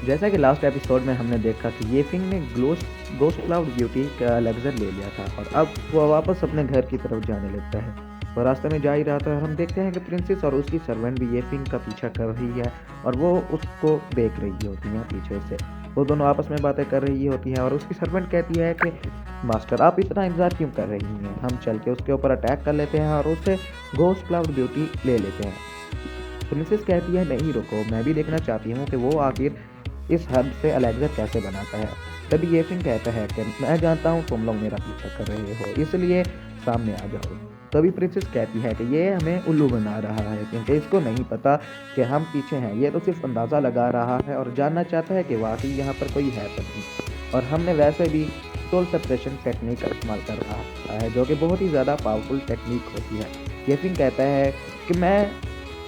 जैसा कि last episode में हमने देखा कि ये फिंग ने गोस्ट क्लाउड ब्यूटी का एलेक्ज़र ले लिया था और अब वो वापस अपने घर की तरफ जाने लगता है। वो रास्ते में जा ही रहा था और हम देखते हैं कि प्रिंसेस और उसकी सर्वेंट भी ये फिंग का पीछा कर रही है और वो उसको देख रही होती हैं पीछे से। वो दोनों आपस में बातें कर रही होती हैं और उसकी सर्वेंट कहती है कि मास्टर आप इतना इंतज़ार क्यों कर रही हैं, हम चल के उसके ऊपर अटैक कर लेते हैं और उससे गोस्ट क्लाउड ब्यूटी ले लेते हैं। प्रिंसेस कहती है नहीं रुको, मैं भी देखना चाहती हूँ कि वो आखिर इस हद से एलेक्ज़र कैसे बनाता है। तभी ये फिंग कहता है कि मैं जानता हूँ तुम लोग मेरा पीछा कर रहे हो, इसलिए सामने आ जाओ। तभी प्रिंसेस कहती है कि ये हमें उल्लू बना रहा है क्योंकि इसको नहीं पता कि हम पीछे हैं। ये तो सिर्फ अंदाज़ा लगा रहा है और जानना चाहता है कि वाकई यहाँ पर कोई है तो नहीं। और हमने वैसे भी सोल सेपरेशन टेक्निक का इस्तेमाल कर रहा है जो कि बहुत ही ज़्यादा पावरफुल टेक्निक होती है। ये फिंग कहता है कि मैं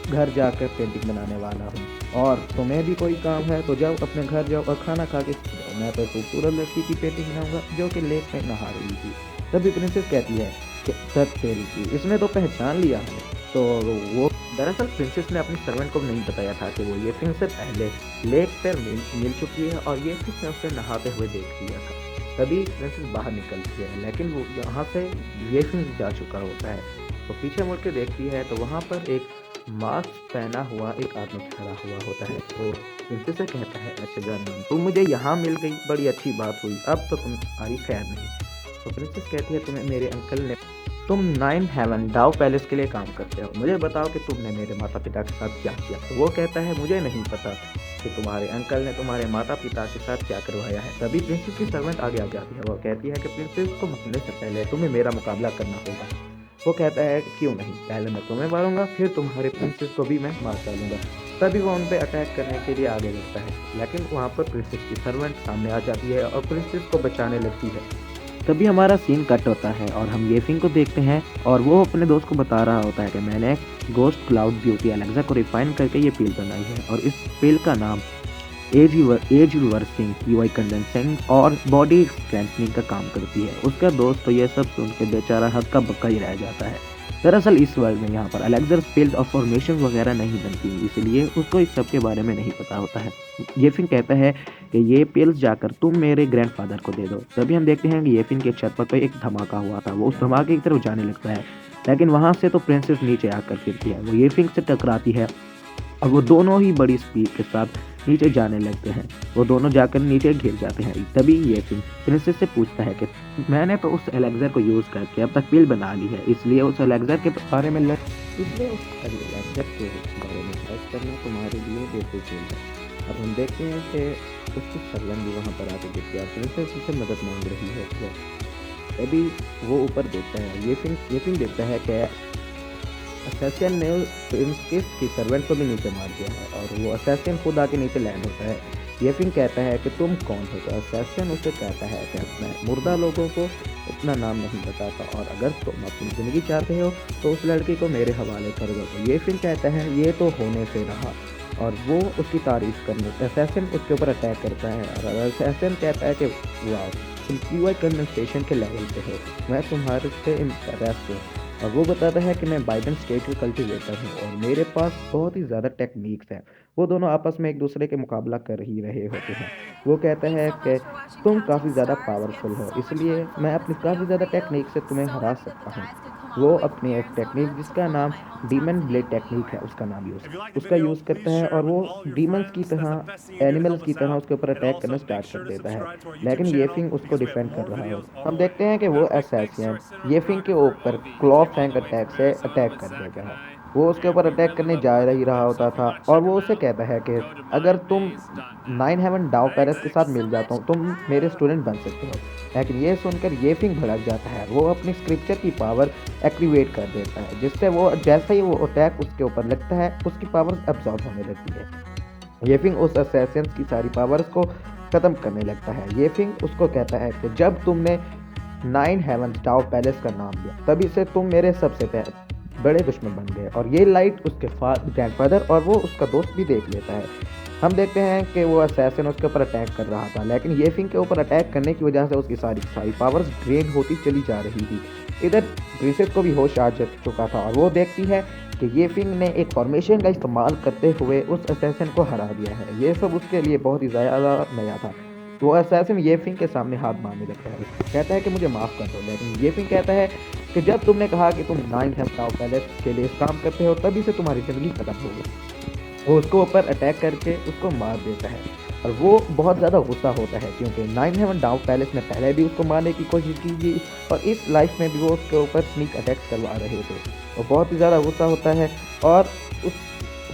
घर जाकर पेंटिंग बनाने वाला हूँ और तुम्हें भी कोई काम है तो जाओ अपने घर जाओ और खाना खा के सो जाओ। मैं तो खूबसूरत लड़की की पेंटिंग बनाऊंगा जो कि लेक में नहा रही थी। तभी प्रिंसेस कहती है कि सच तेरी की, इसने तो पहचान लिया है। तो वो दरअसल प्रिंसेस ने अपनी सर्वेंट को नहीं बताया था कि वो ये फिंग से पहले लेक पर मिल चुकी है और ये फिंग ने उसे नहाते हुए देख लिया था। तभी प्रिंसेस बाहर निकलती है लेकिन वो यहाँ से ये फिंग जा चुका होता है। तो पीछे मुड़ के देखती है तो वहाँ पर एक मास्क पहना हुआ एक आदमी खड़ा हुआ होता है। तो प्रिंसेस से कहता है अच्छा जानवर तुम मुझे यहाँ मिल गई, बड़ी अच्छी बात हुई, अब तो तुम्हारी खैर नहीं। तो प्रिंसेस कहती है तुम्हें मेरे अंकल ने, तुम 9 हेवन डाउ पैलेस के लिए काम करते हो, मुझे बताओ कि तुमने मेरे माता पिता के साथ क्या किया। तो वो कहता है मुझे नहीं पता कि तुम्हारे अंकल ने तुम्हारे माता पिता के साथ क्या करवाया है। तभी प्रिंसेस की सर्वेंट आगे आ जाती है। वो कहती है कि प्रिंसेस को मरने से पहले तुम्हें मेरा मुकाबला करना होगा। वो कहता है कि क्यों नहीं, पहले मैं तुम्हें मारूंगा फिर तुम्हारे प्रिंसेस को भी मैं मार डालूंगा। तभी वो उन पे अटैक करने के लिए आगे बढ़ता है लेकिन वहाँ पर प्रिंसेस की सर्वेंट सामने आ जाती है और प्रिंसेस को बचाने लगती है। तभी हमारा सीन कट होता है और हम ये फिंग को देखते हैं और वो अपने दोस्त को बता रहा होता है कि मैंने गोस्ट क्लाउड ब्यूटी एलेक्सा को रिफाइन करके ये पील बनाई है और इस पील का नाम एज रिवर्सिंग, यूआई कंडेंसिंग और बॉडी स्ट्रेंथनिंग का काम करती है। उसका दोस्त तो ये सब सुन के बेचारा हक्का बक्का ही रह जाता है। दरअसल इस वर्ल्ड में यहाँ पर एलेक्सर फील्ड और फॉर्मेशन वगैरह नहीं बनती, इसलिए उसको इस सब के बारे में नहीं पता होता है। ये फिंग कहता है कि ये पिल्स जाकर तुम मेरे ग्रैंडफादर को दे दो। तभी हम देखते हैं कि ये फिंग के छत पर कोई एक धमाका हुआ था, वो उस धमाके की तरफ जाने लगता है लेकिन वहाँ से तो प्रिंसेस नीचे आकर गिरती है। वो ये फिंग से टकराती है और वो दोनों ही बड़ी स्पीड के साथ नीचे जाने लगते हैं। वो दोनों जाकर नीचे गिर जाते हैं। तभी ये फिंग प्रिंसेस से पूछता है कि मैंने तो उस एलेक्सर को यूज़ करके अब तक पिल बना ली है, इसलिए उस एलेक्सर के बारे में इसलिए उस एलेक्सर के बारे में सर्च करना तुम्हारे लिए बेफिजूल है। अब हम देखते हैं कि उसकी सर्वेंट भी वहाँ पर आके गिरती है और प्रिंसेस उससे मदद मांग रही है। तभी वो ऊपर देखता है, ये फिंग देखता है कि असैसिन ने प्रिंसेस की सर्वेंट को भी नीचे मार दिया है और वो असैसिन खुद आके नीचे लैंड होता है। ये फिंग कहता है कि तुम कौन हो। तो असैसिन उसे कहता है कि मैं मुर्दा लोगों को अपना नाम नहीं बताता और अगर तुम अपनी ज़िंदगी चाहते हो तो उस लड़की को मेरे हवाले कर दो। तो ये फिंग कहता है ये तो होने से रहा और वो उसकी तारीफ करने असैसिन उसके ऊपर अटैक करता है और असैसिन कहता है कि वाह तुम यूआई कंडेंसेशन के लेवल पे हो, मैं तुम्हारे से इम्प्रेस हूँ। और वो बताता है कि मैं बाइडन स्टेट का कल्टीवेटर हूँ और मेरे पास बहुत ही ज़्यादा टेक्निक्स हैं। वो दोनों आपस में एक दूसरे के मुकाबला कर ही रहे होते हैं। वो कहता है कि तुम काफ़ी ज़्यादा पावरफुल हो, इसलिए मैं अपनी काफ़ी ज़्यादा टेक्निक से तुम्हें हरा सकता हूँ। वो अपनी एक टेक्निक जिसका नाम डीमन ब्लेड टेक्निक है उसका यूज़ करता है और वो डीमंस की तरह एनिमल्स की तरह उसके ऊपर अटैक करना स्टार्ट कर देता है लेकिन ये फिंग उसको डिफेंड कर रहा होता है। हम देखते हैं कि वो असैसिन ये फिंग के ऊपर क्लॉ फैंक अटैक से अटैक कर देता है। वो उसके ऊपर अटैक करने जा ही रहा होता था और वो उसे कहता है कि अगर तुम 9 हेवन डाउ पैलेस के साथ मिल जाता हूँ तुम मेरे स्टूडेंट बन सकते हो। लेकिन ये सुनकर ये फिंग भड़क जाता है, वो अपनी स्क्रिप्चर की पावर एक्टिवेट कर देता है जिससे वो जैसे ही वो अटैक उसके ऊपर लगता है उसकी पावर अब्सॉर्ब होने लगती है। ये फिंग उस असैसिन की सारी पावर्स को ख़त्म करने लगता है। ये फिंग उसको कहता है कि जब तुमने 9 हेवंस डाउ पैलेस का नाम दिया तभी से तुम मेरे सबसे बड़े दुश्मन बन गए। और ये लाइट उसके ग्रैंडफादर और वो उसका दोस्त भी देख लेता है। हम देखते हैं कि वो असैसिन उसके ऊपर अटैक कर रहा था लेकिन ये फिंग के ऊपर अटैक करने की वजह से उसकी सारी पावर्स ड्रेन होती चली जा रही थी। इधर प्रिंसेस को भी होश आ चुका था और वो देखती है कि ये फिंग ने एक फॉर्मेशन का इस्तेमाल करते हुए उस असैसिन को हरा दिया है। ये सब उसके लिए बहुत ही ज़्यादा नया था। वो असैसिन ये फिंग के सामने हाथ मारने लगता है, कहता है कि मुझे माफ़ कर दो, लेकिन ये फिंग कहता है कि जब तुमने कहा कि तुम नाइन हेम टाउ पैलेस के लिए इस काम करते हो तभी से तुम्हारी ज़िंदगी खत्म हो गई। वो उसको ऊपर अटैक करके उसको मार देता है और वो बहुत ज़्यादा गुस्सा होता है क्योंकि नाइन हेवन डाउन पैलेस ने पहले भी उसको मारने की कोशिश की थी और इस लाइफ में भी वो उसके ऊपर स्नीक अटैक्स करवा रहे थे। वो बहुत ही ज़्यादा गुस्सा होता है और उस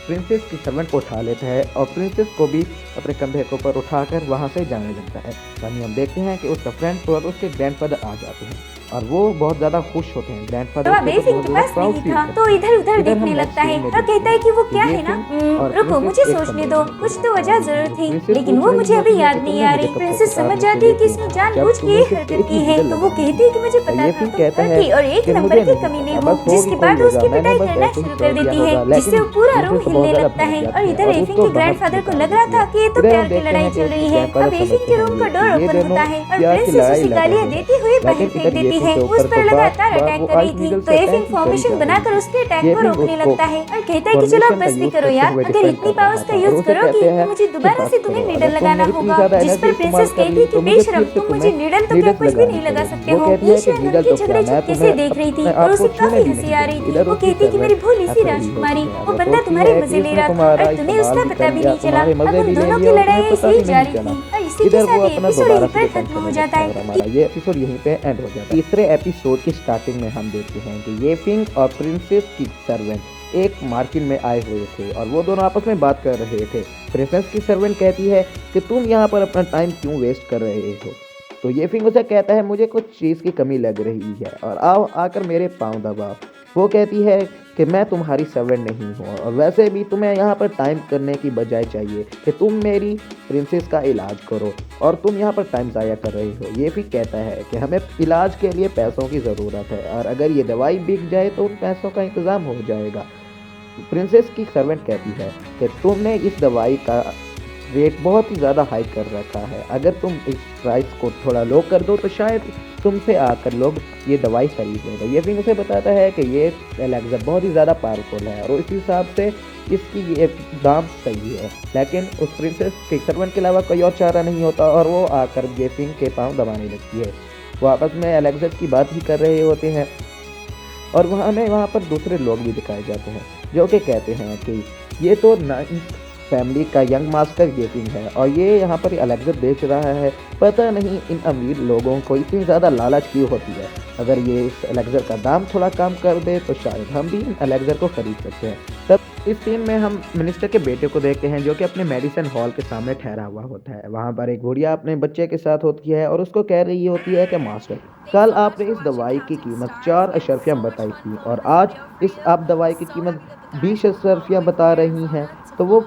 प्रिंसेस की सर्वेंट को उठा लेता है और प्रिंसेस को भी अपने कंधे के ऊपर उठाकर वहाँ से जाने लगता है। वहीं हम देखते हैं कि उसका फ्रेंड और उसके ग्रैंडफादर आ जाते हैं और वो बहुत ज़्यादा खुश होते हैं। ग्रैंडफादर तो बेसिंग के पास नहीं था तो इधर उधर देखने लगता है और कहता है कि वो क्या है ना, रुको मुझे सोचने दो, कुछ तो वजह जरूर थी लेकिन वो मुझे अभी याद नहीं आ रही। प्रिंसेस समझ जाती है कि इसने जानबूझ के ये हरकत की है तो वो कहती है कि मुझे पता था तुम घर की और एक नंबर की कमीने हो, जिसके बाद वो उसकी पिटाई करना शुरू कर देती है जिससे वो पूरा रूम हिलने लगता है। और इधर एफिंग के ग्रैंडफादर को लग रहा था कि ये तो प्यार की लड़ाई चल रही है। अब एफिंग के रूम का डोर ओपन होता है और प्रिंसेस उसे गालियां देती हुई बाहर फेंक देती है। वो उस पर लगातार अटैक कर रही थी तो एफिंग फॉर्मेशन बनाकर उसके अटैक को रोकने लगता है और कहता है कि चलो बस भी करो यार, अगर इतनी पावर्स का यूज करोगी तो मुझे दोबारा से तुम्हें नीडल लगाना होगा। जिस पर प्रिंसेस कहती कि बेशरम तुम मुझे नीडल तो क्या कुछ भी नहीं लगा सकते हो। ईशियन उनके झगड़े चुपके से देख रही थी और उसे काफी हंसी आ रही थी। वो कहती कि मेरी भोली सी राजकुमारी, वो बंदा तुम्हारे मजे ले रहा था और तुम्हें उसका पता भी नहीं चला। अब उन दोनों की लड़ाई ऐसे ही जारी थी और इसी के साथ एपिसोड यहीं पर खत्म हो जाता है। ये एपिसोड यहीं पे एंड हो जाता है। तीसरे एपिसोड की स्टार्टिंग में हम देखते हैं कि ये फिंग और प्रिंसेस की सर्वेंट एक मार्केट में आए हुए थे और वो दोनों आपस में बात कर रहे थे। प्रिंसेस की सर्वेंट कहती है कि तुम यहाँ पर अपना टाइम क्यों वेस्ट कर रहे हो। तो ये फिंग उसे कहता है मुझे कुछ चीज़ की कमी लग रही है और आओ आकर मेरे पाँव दबाओ। वो कहती है कि मैं तुम्हारी सर्वेंट नहीं हूँ और वैसे भी तुम्हें यहाँ पर टाइम करने की बजाय चाहिए कि तुम मेरी प्रिंसेस का इलाज करो और तुम यहाँ पर टाइम ज़ाया कर रहे हो। ये भी कहता है कि हमें इलाज के लिए पैसों की ज़रूरत है और अगर ये दवाई बिक जाए तो उन पैसों का इंतज़ाम हो जाएगा। प्रिंसेस की सर्वेंट कहती है कि तुमने इस दवाई का रेट बहुत ही ज़्यादा हाई कर रखा है, अगर तुम इस प्राइस को थोड़ा लो कर दो तो शायद तुमसे आकर लोग ये दवाई खरीद लेंगे। ये भी उसे बताता है कि ये एलेक्सा बहुत ही ज़्यादा पावरफुल है और उस हिसाब से इसकी ये दाम सही है, लेकिन उस प्रिंसेस के सर्वेंट के अलावा कोई और चारा नहीं होता और वो आकर गेफिंग के पाँव दबाने लगती है। वो आपस में एलेक्सा की बात भी कर रहे होते हैं और वहाँ पर दूसरे लोग भी दिखाए जाते हैं जो कि कहते हैं कि ये तो फैमिली का यंग मास्टर गेफिंग है और ये यहाँ पर एलेक्सा बेच रहा है। पता नहीं इन अमीर लोगों को इतनी ज़्यादा लालच क्यों होती है। अगर ये इस एलेक्सा का दाम थोड़ा कम कर दे तो शायद हम भी इन एलेक्सा को खरीद सकते हैं। तब इस सीन में हम मिनिस्टर के बेटे को देखते हैं जो कि अपने मेडिसिन हॉल के सामने ठहरा हुआ होता है। वहाँ पर एक बुढ़िया अपने बच्चे के साथ होती है और उसको कह रही होती है कि मास्टर, कल आपने इस दवाई की कीमत 4 अशर्फियाँ बताई थी और आज इस आप दवाई की कीमत 20 अशर्फियाँ बता रही हैं। तो वो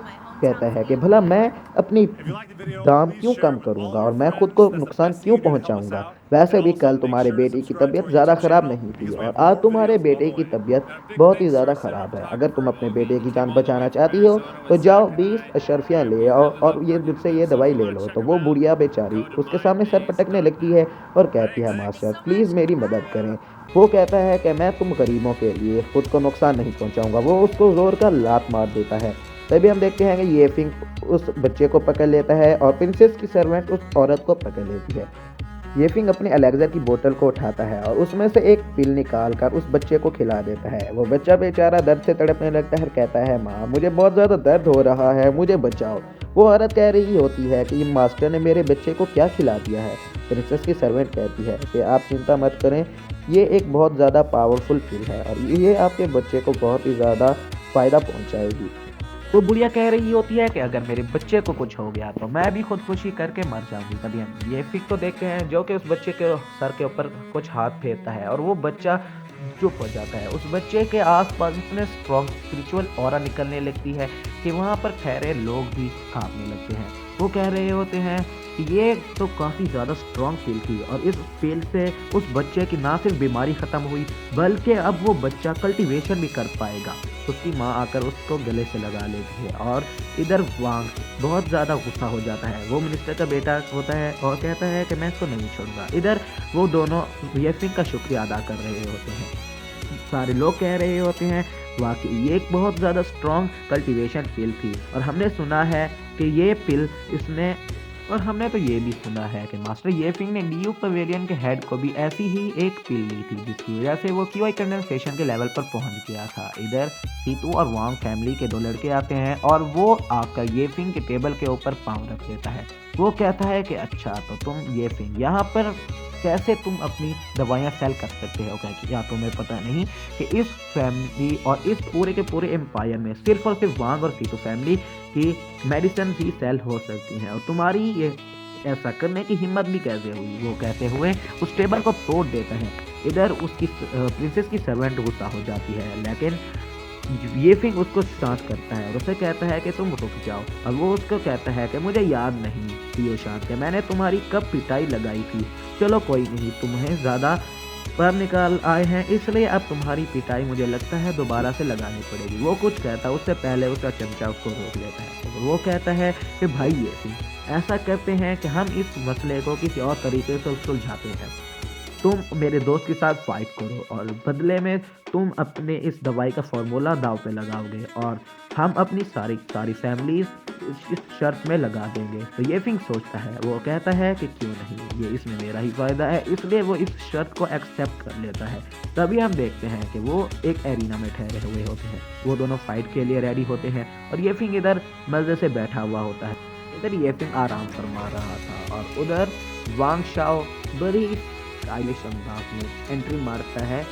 कहता है कि भला मैं अपनी दाम क्यों कम करूंगा और मैं खुद को नुकसान क्यों पहुंचाऊंगा। वैसे भी कल तुम्हारे बेटे की तबीयत ज़्यादा ख़राब नहीं थी और आज तुम्हारे बेटे की तबीयत बहुत ही ज़्यादा ख़राब है। अगर तुम अपने बेटे की जान बचाना चाहती हो तो जाओ 20 अशर्फियाँ ले आओ और ये मुझसे ये दवाई ले लो। तो वो बुढ़िया बेचारी उसके सामने सर पटकने लगती है और कहती है मास्टर प्लीज़ मेरी मदद करें। वो कहता है कि मैं तुम गरीबों के लिए खुद को नुकसान नहीं पहुंचाऊंगा। वो उसको जोर का लात मार देता है। तभी हम देखते हैं कि ये फिंग उस बच्चे को पकड़ लेता है और प्रिंसेस की सर्वेंट उस औरत को पकड़ लेती है। ये फिंग अपनी एलेक्सा की बोतल को उठाता है और उसमें से एक पिल निकाल कर उस बच्चे को खिला देता है। वो बच्चा बेचारा दर्द से तड़पने लगता है, कहता है माँ मुझे बहुत ज़्यादा दर्द हो रहा है, मुझे बचाओ। वो औरत कह रही होती है कि मास्टर ने मेरे बच्चे को क्या खिला दिया है। प्रिंसेस की सर्वेंट कहती है कि आप चिंता मत करें, ये एक बहुत ज़्यादा पावरफुल पिल है और ये आपके बच्चे को बहुत ही ज़्यादा फ़ायदा पहुँचाएगी। वो बुढ़िया कह रही होती है कि अगर मेरे बच्चे को कुछ हो गया तो मैं भी खुदकुशी करके मर जाऊंगी। तभी हम ये फिक को देखते हैं जो कि उस बच्चे के सर के ऊपर कुछ हाथ फेरता है और वो बच्चा चुप हो जाता है। उस बच्चे के आसपास इतने स्ट्रॉन्ग स्पिरिचुअल ऑरा निकलने लगती है कि वहाँ पर ठहरे लोग भी कांपने लगते हैं। वो कह रहे होते हैं कि ये तो काफ़ी ज़्यादा स्ट्रॉन्ग फील थी और इस फील से उस बच्चे की ना सिर्फ बीमारी ख़त्म हुई बल्कि अब वो बच्चा कल्टीवेशन भी कर पाएगा। उसकी माँ आकर उसको गले से लगा लेती है और इधर वांग बहुत ज़्यादा गुस्सा हो जाता है। वो मिनिस्टर का बेटा होता है और कहता है कि मैं इसको नहीं छोड़ूंगा। इधर वो दोनों येफिंग का शुक्रिया अदा कर रहे होते हैं। सारे लोग कह रहे होते हैं वाकई ये एक बहुत ज़्यादा स्ट्रॉन्ग कल्टीवेशन पिल थी और हमने सुना है कि ये पिल इसने और हमने तो ये भी सुना है कि मास्टर येफिंग ने न्यू पवेलियन के हेड को भी ऐसी ही एक पिल ली थी जिसकी वजह से वो क्यूआई कंडेंसेशन के लेवल पर पहुंच गया था। इधर सीतू और वांग फैमिली के दो लड़के आते हैं और वो आकर येफिंग के टेबल के ऊपर पाँव रख देता है। वो कहता है कि अच्छा तो तुम येफिंग यहाँ पर कैसे तुम अपनी दवाइयाँ सेल कर सकते हो, क्या या तुम्हें पता नहीं कि इस फैमिली और इस पूरे के पूरे एम्पायर में सिर्फ और सिर्फ वांग और सीतू फैमिली की मेडिसिन ही सेल हो सकती हैं और तुम्हारी ये ऐसा करने की हिम्मत भी कैसे हुई। वो कहते हुए उस टेबल को तोड़ देते हैं। इधर उसकी प्रिंसेस की सर्वेंट गुस्सा हो जाती है, लेकिन येफिंग उसको शांत करता है और उसे कहता है कि तुम रुक जाओ और वो उसको कहता है कि मुझे याद नहीं पियो शांत के मैंने तुम्हारी कब पिटाई लगाई थी। चलो कोई नहीं, तुम्हें ज़्यादा पर निकाल आए हैं इसलिए अब तुम्हारी पिटाई मुझे लगता है दोबारा से लगानी पड़ेगी। वो कुछ कहता है उससे पहले उसका चमचा उसको रोक लेता है और वो कहता है कि भाई येफिंग ऐसा करते हैं कि हम इस मसले को किसी और तरीके से सुलझाते हैं। तुम मेरे दोस्त के साथ फाइट करो और बदले में तुम अपने इस दवाई का फॉर्मूला दाव पे लगाओगे और हम अपनी सारी फैमिली इस शर्त में लगा देंगे। तो येफिंग सोचता है, वो कहता है कि क्यों नहीं, ये इसमें मेरा ही फायदा है, इसलिए वो इस शर्त को एक्सेप्ट कर लेता है। तभी हम देखते हैं कि वो एक एरिना में ठहरे हुए होते हैं। वो दोनों फाइट के लिए रेडी होते हैं और येफिंग इधर मजे से बैठा हुआ होता है। इधर येफिंग आराम फरमा रहा था और उधर वांग शाओ बड़ी स्टाइलिश अंदाज में एंट्री मारता है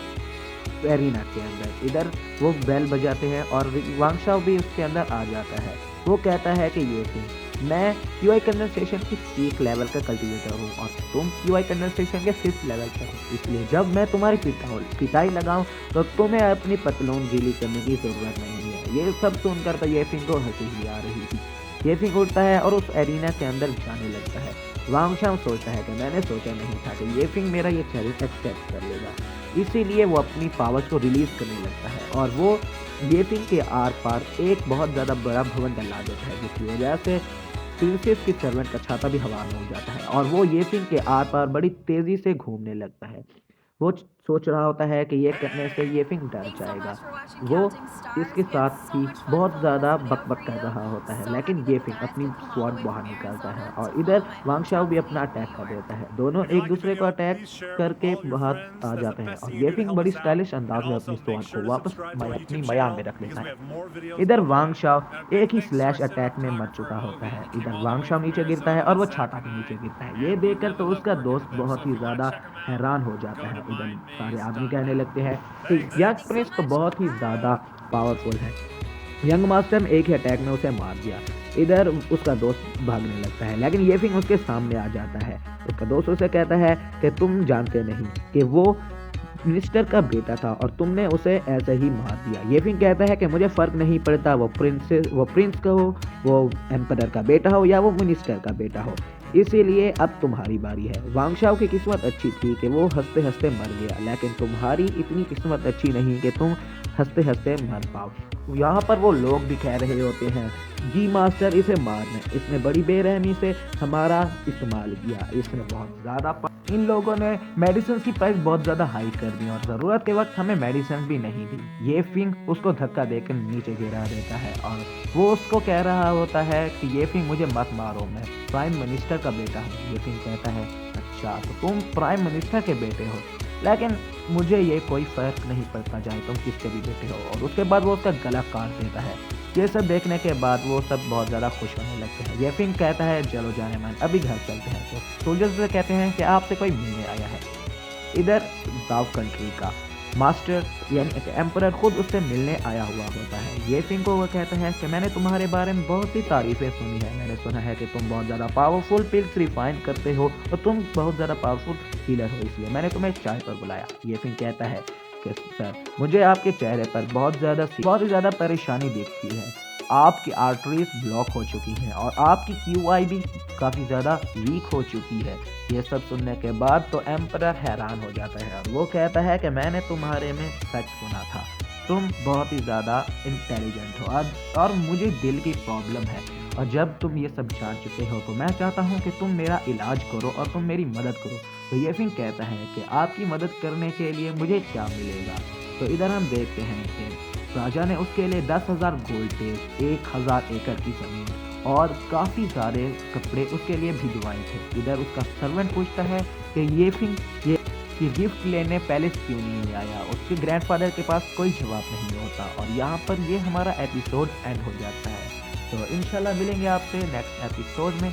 एरिना के अंदर। इधर वो बेल बजाते हैं और वांग शाओ भी उसके अंदर आ जाता है। वो कहता है कि येफिंग मैं क्यूआई कंडेंसेशन की पीक लेवल का कल्टीवेटर हूँ और तुम क्यूआई कंडेंसेशन के 5th लेवल पर हो, इसलिए जब मैं तुम्हारी पिटाई लगाऊं तो तुम्हें अपनी पतलून गीली करने की ज़रूरत नहीं है। ये सब सुनकर तो येफिंग को हंसी ही आ रही थी। येफिंग उठता है और उस एरिना के अंदर जाने लगता है। वांग शाओ सोचता है कि मैंने सोचा नहीं था कि येफिंग मेरा ये चैलेंज एक्सेप्ट कर लेगा, इसीलिए वो अपनी पावर्स को रिलीज करने लगता है और वो येफिंग के आर पार एक बहुत ज़्यादा बड़ा भवन डला देता है, जिसकी वजह से प्रिंसेस की सर्वेंट का छाता भी हवा में हो जाता है और वो येफिंग के आर पार बड़ी तेज़ी से घूमने लगता है। वो सोच रहा होता है कि ये करने से येफिंग डर जाएगा। वो इसके साथ ही बहुत ज़्यादा बकबक कर रहा होता है, लेकिन येफिंग अपनी स्वॉर्ड बाहर निकालता है और इधर वांग शाओ भी अपना अटैक कर देता है। दोनों एक दूसरे को अटैक करके बाहर आ जाते हैं और येफिंग बड़ी स्टाइलिश अंदाज में अपनी स्वॉर्ड को वापस अपनी मयान में रख लेता है। इधर वांग शाओ एक ही स्लैश अटैक में मर चुका होता है। इधर वांग शाओ नीचे गिरता है और वो छाता के नीचे गिरता है। ये देखकर तो उसका दोस्त बहुत ही ज़्यादा हैरान हो जाता है। इधर सारे आदमी कहने लगते हैं कि यंग प्रिंस तो बहुत ही ज़्यादा पावरफुल है, यंग मास्टर ने एक ही अटैक में उसे मार दिया। इधर उसका दोस्त भागने लगता है, लेकिन येफिंग उसके सामने आ जाता है। उसका दोस्त उसे कहता है कि तुम जानते नहीं कि वो मिनिस्टर का बेटा था और तुमने उसे ऐसे ही मार दिया। येफिंग कहता है कि मुझे फ़र्क नहीं पड़ता वो प्रिंस का हो, वो एम्परर का बेटा हो या वो मिनिस्टर का बेटा हो, इसीलिए अब तुम्हारी बारी है। वांग शाओ की किस्मत अच्छी थी कि वो हंसते हंसते मर गया, लेकिन तुम्हारी इतनी किस्मत अच्छी नहीं कि तुम हंसते हंसते मर पाओ। यहाँ पर वो लोग भी कह रहे होते हैं, जी मास्टर इसे मारने, इसने बड़ी बेरहमी से हमारा इस्तेमाल किया, इसने बहुत ज़्यादा इन लोगों ने मेडिसिन की प्राइस बहुत ज़्यादा हाई कर दी और ज़रूरत के वक्त हमें मेडिसिन भी नहीं दी। येफिंग उसको धक्का देकर नीचे गिरा देता है और वो उसको कह रहा होता है कि येफिंग मुझे मत मारो, मैं प्राइम मिनिस्टर का बेटा हूँ। येफिंग कहता है अच्छा तो तुम प्राइम मिनिस्टर के बेटे हो, लेकिन मुझे ये कोई फ़र्क नहीं पड़ता चाहे तुम किसके भी बेटे हो। और उसके बाद वो उसका गला काट देता है। ये सब देखने के बाद वो सब बहुत ज़्यादा खुश होने लगते हैं। येफिंग कहता है चलो जाने मन अभी घर चलते हैं। तो सोल्जर्स से कहते हैं कि आपसे कोई मिलने आया है। इधर दाव कंट्री का मास्टर यानी एम्परर खुद उससे मिलने आया हुआ होता है। येफिंग को वो कहता है कि मैंने तुम्हारे बारे में बहुत सी तारीफ़ें सुनी है, मैंने सुना है कि तुम बहुत ज़्यादा पावरफुल पिल्स रिफाइन करते हो और तुम बहुत ज़्यादा पावरफुल हीलर हो, इसलिए मैंने तुम्हें चाय पर बुलाया। येफिंग कहता है कि सर मुझे आपके चेहरे पर बहुत ही ज़्यादा परेशानी दिखती है, आपकी आर्टरीज ब्लॉक हो चुकी हैं और आपकी क्यूआई भी काफ़ी ज़्यादा वीक हो चुकी है। ये सब सुनने के बाद तो एम्परर हैरान हो जाता है और वो कहता है कि मैंने तुम्हारे में सच सुना था, तुम बहुत ही ज़्यादा इंटेलिजेंट हो और मुझे दिल की प्रॉब्लम है, और जब तुम ये सब जान चुके हो तो मैं चाहता हूँ कि तुम मेरा इलाज करो और तुम मेरी मदद करो। तो येफिंग कहता है कि आपकी मदद करने के लिए मुझे क्या मिलेगा। तो इधर हम देखते हैं कि राजा ने उसके लिए 10,000 गोल्ड टेस, 1,000 एकड़ की जमीन और काफी सारे कपड़े उसके लिए भिजवाए थे। इधर उसका सर्वेंट पूछता है कि ये गिफ्ट लेने पैलेस क्यों नहीं आया। उसके ग्रैंडफादर के पास कोई जवाब नहीं होता और यहाँ पर ये हमारा एपिसोड एंड हो जाता है। तो इंशाल्लाह मिलेंगे आपसे नेक्स्ट एपिसोड में।